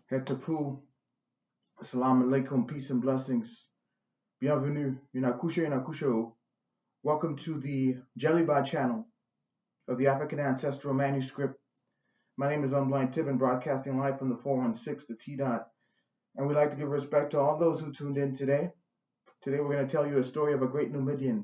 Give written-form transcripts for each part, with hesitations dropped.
Hetapu, Assalamu alaikum, peace and blessings. Bienvenue, Yunakusha. Welcome to the Jellyba channel of the African Ancestral Manuscript. My name is Unblind Tibbin, broadcasting live from the 416, the T-Dot. And we'd like to give respect to all those who tuned in today. Today we're going to tell you a story of a great Numidian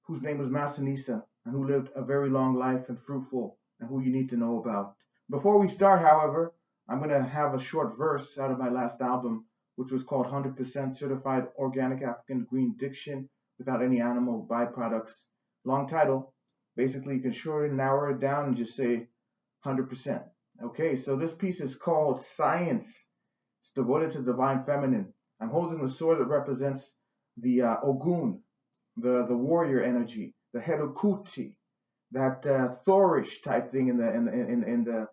whose name was Massanissa and who lived a very long life and fruitful, and who you need to know about. Before we start, however, I'm going to have a short verse out of my last album, which was called 100% Certified Organic African Green Diction without any animal byproducts. Long title. Basically, you can shorten and narrow it down and just say 100%. Okay, so this piece is called Science. It's devoted to the divine feminine. I'm holding the sword that represents the Ogun, the warrior energy, the Herokuti, that Thorish type thing in the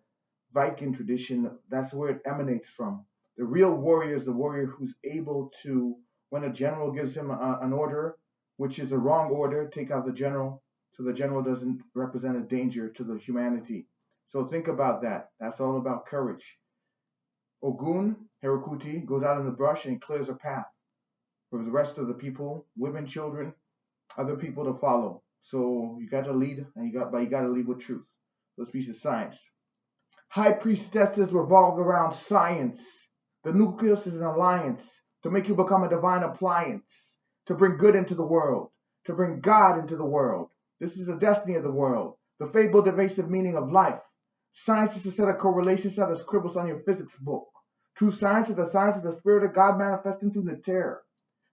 Viking tradition. That's where it emanates from. The real warrior is the warrior who's able to, when a general gives him an order, which is a wrong order, take out the general, so the general doesn't represent a danger to the humanity. So think about that. That's all about courage. Ogun, Herokuti, goes out in the brush and clears a path for the rest of the people, women, children, other people to follow. So you got to lead, and you got to lead with truth. This piece of science. High priestesses revolve around science. The nucleus is an alliance to make you become a divine appliance, to bring good into the world, to bring God into the world. This is the destiny of the world, the fabled evasive meaning of life. Science is a set of correlations that scribbles on your physics book. True science is the science of the spirit of God manifesting through the terror,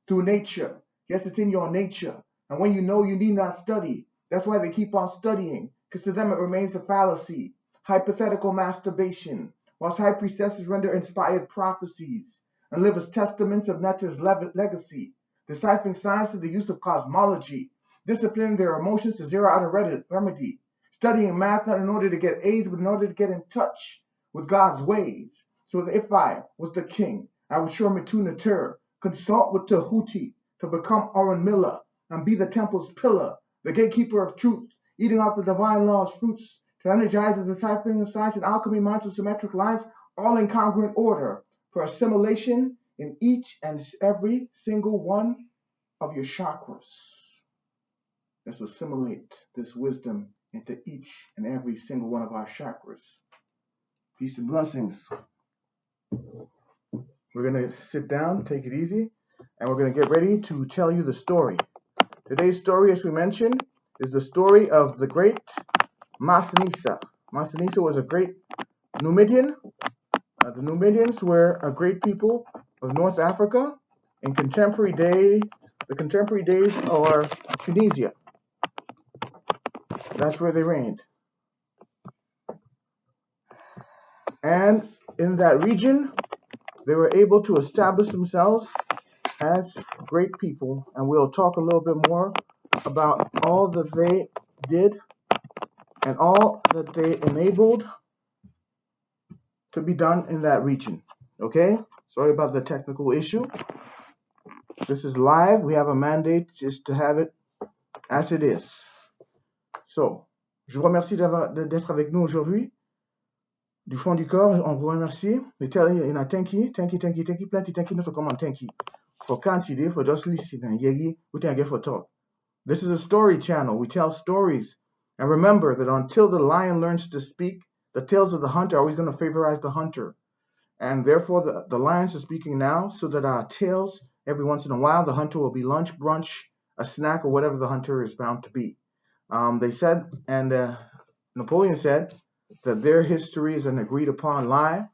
through nature. Yes, it's in your nature. And when you know, you need not study. That's why they keep on studying, because to them it remains a fallacy. Hypothetical masturbation, whilst high priestesses render inspired prophecies and live as testaments of Neta's legacy, deciphering science through the use of cosmology, disciplining their emotions to zero out a remedy, studying math not in order to get A's, but in order to get in touch with God's ways. So that if I was the king, I would show Mituna Tur, consult with Tahuti to become Oren Miller and be the temple's pillar, the gatekeeper of truth, eating off the divine law's fruits, to energize the deciphering of science and alchemy minds with symmetric lines, all in congruent order, for assimilation in each and every single one of your chakras. Let's assimilate this wisdom into each and every single one of our chakras. Peace and blessings. We're going to sit down, take it easy, and we're going to get ready to tell you the story. Today's story, as we mentioned, is the story of the great Massanissa. Massanissa was a great Numidian. The Numidians were a great people of North Africa. In contemporary days are Tunisia. That's where they reigned. And in that region, they were able to establish themselves as great people. And we'll talk a little bit more about all that they did and all that they enabled to be done in that region. Okay? Sorry about the technical issue. This is live. We have a mandate just to have it as it is. So, je vous remercie d'être avec nous aujourd'hui. Du fond du corps, on vous remercie. We tell you, thank you, plenty thank you, not to come on thank you. For quantity, for just listening, yegi, we thank you for talk. This is a story channel. We tell stories. And remember that until the lion learns to speak, the tales of the hunter are always going to favorize the hunter. And therefore, the lions are speaking now, so that our tales, every once in a while, the hunter will be lunch, brunch, a snack, or whatever the hunter is bound to be. They said, and Napoleon said, that their history is an agreed upon lie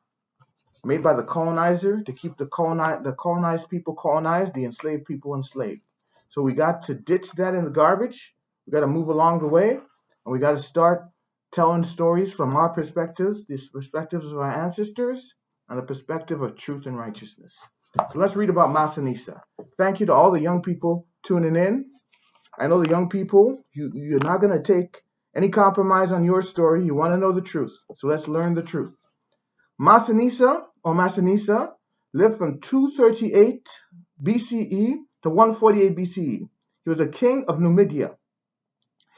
made by the colonizer to keep the colonized people colonized, the enslaved people enslaved. So we got to ditch that in the garbage. We got to move along the way, and we got to start telling stories from our perspectives, the perspectives of our ancestors, and the perspective of truth and righteousness. So let's read about Massanissa. Thank you to all the young people tuning in. I know the young people, you're not going to take any compromise on your story. You want to know the truth. So let's learn the truth. Massanissa lived from 238 BCE to 148 BCE. He was a king of Numidia.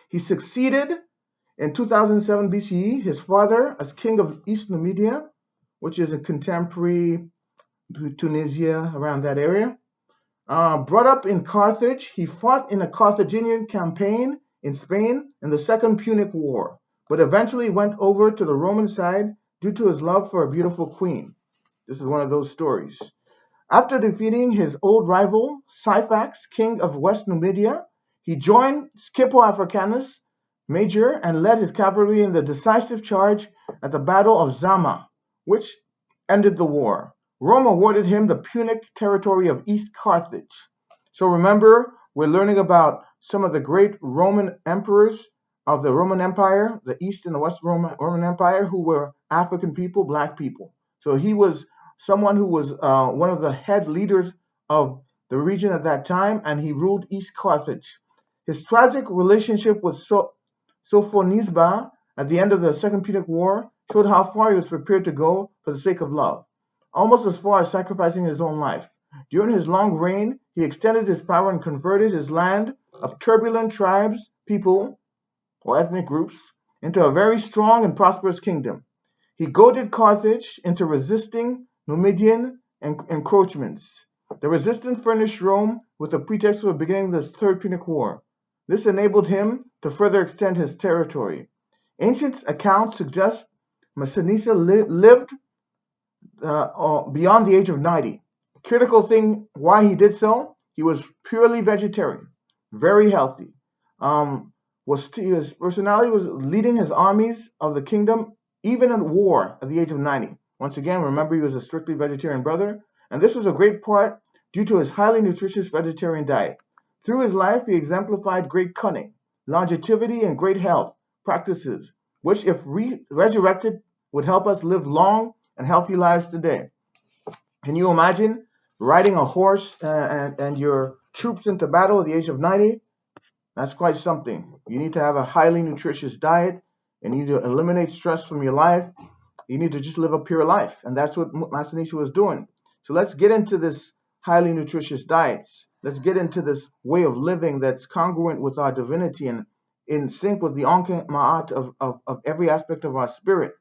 He succeeded in 2007 BCE his father as king of East Numidia, which is a contemporary Tunisia, around that area. Brought up in Carthage, he fought in a Carthaginian campaign in Spain in the Second Punic War, but eventually went over to the Roman side due to his love for a beautiful queen. This is one of those stories. After defeating his old rival, Syphax, king of West Numidia, he joined Scipio Africanus Major and led his cavalry in the decisive charge at the Battle of Zama, which ended the war. Rome awarded him the Punic territory of East Carthage. So remember, we're learning about some of the great Roman emperors of the Roman Empire, the East and the West Roman Empire, who were African people, black people. So he was someone who was one of the head leaders of the region at that time, and he ruled East Carthage. His tragic relationship with Sophonisba at the end of the Second Punic War showed how far he was prepared to go for the sake of love, almost as far as sacrificing his own life. During his long reign, he extended his power and converted his land of turbulent tribes, people, or ethnic groups into a very strong and prosperous kingdom. He goaded Carthage into resisting Numidian encroachments. The resistance furnished Rome with a pretext for beginning the Third Punic War. This enabled him to further extend his territory. Ancient accounts suggest Massanissa lived beyond the age of 90. Critical thing why he did so, he was purely vegetarian, very healthy. His personality was leading his armies of the kingdom even in war at the age of 90. Once again, remember he was a strictly vegetarian brother, and this was a great part due to his highly nutritious vegetarian diet. Through his life, he exemplified great cunning, longevity, and great health practices, which, if resurrected, would help us live long and healthy lives today. Can you imagine riding a horse and your troops into battle at the age of 90? That's quite something. You need to have a highly nutritious diet, and you need to eliminate stress from your life. You need to just live a pure life, and that's what Massanissa was doing. So let's get into this highly nutritious diets. Let's get into this way of living that's congruent with our divinity and in sync with the Ankh Ma'at of every aspect of our spirit.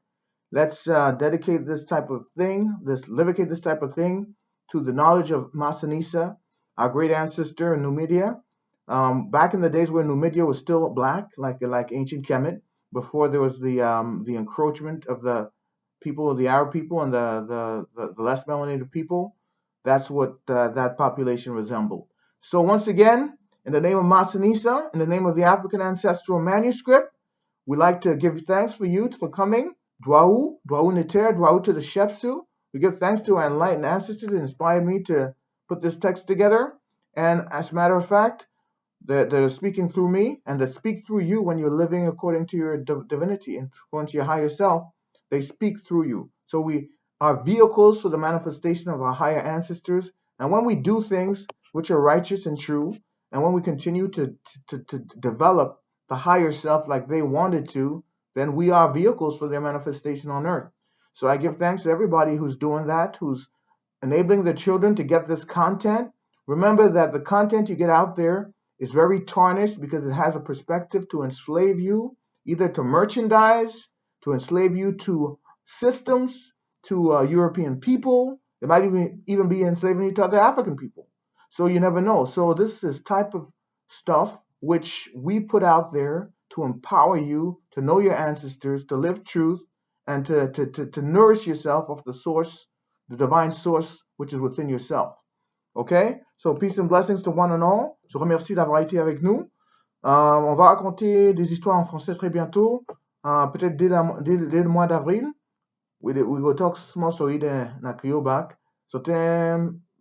Let's dedicate this type of thing, livicate this type of thing to the knowledge of Massanissa, our great ancestor in Numidia. Back in the days when Numidia was still black, like ancient Kemet, before there was the encroachment of the people of the Arab people and the less melanated people, that's what that population resembled. So once again, in the name of Massanissa, in the name of the African Ancestral Manuscript, we'd like to give thanks for you for coming. Dwau Niter, Dwau to the Shepsu. We give thanks to our enlightened ancestors that inspired me to put this text together. And as a matter of fact, they're speaking through me, and they speak through you when you're living according to your divinity and according to your higher self. They speak through you. So we are vehicles for the manifestation of our higher ancestors. And when we do things which are righteous and true, and when we continue to develop the higher self like they wanted to, then we are vehicles for their manifestation on earth. So I give thanks to everybody who's doing that, who's enabling their children to get this content. Remember that the content you get out there is very tarnished because it has a perspective to enslave you, either to merchandise, to enslave you to systems, to European people. It might even be enslaving you to other African people. So you never know. So this is type of stuff which we put out there to empower you to know your ancestors, to live truth, and to nourish yourself of the source, the divine source which is within yourself. Okay? So peace and blessings to one and all. Je vous remercie d'avoir été avec nous. On va raconter des histoires en français très bientôt, peut-être dès le mois d'avril. We will talk small story na Creole back. So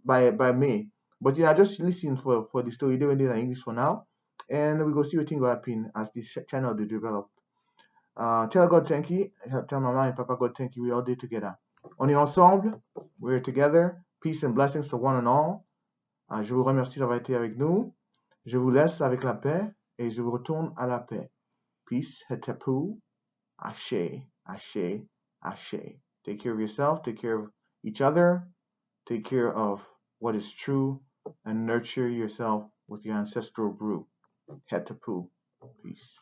by May. But yeah, just listen for the story doing it in English for now. And we go see what thing will happen as this channel they develop. Tell God thank you. Tell Mama and Papa God thank you. We all did together. On est ensemble. We're together. Peace and blessings to one and all. Je vous remercie d'avoir été avec nous. Je vous laisse avec la paix et je vous retourne à la paix. Peace, hetapu, ashe, ashe, ashe. Take care of yourself, take care of each other, take care of what is true, and nurture yourself with your ancestral brew. Hetapu. Peace.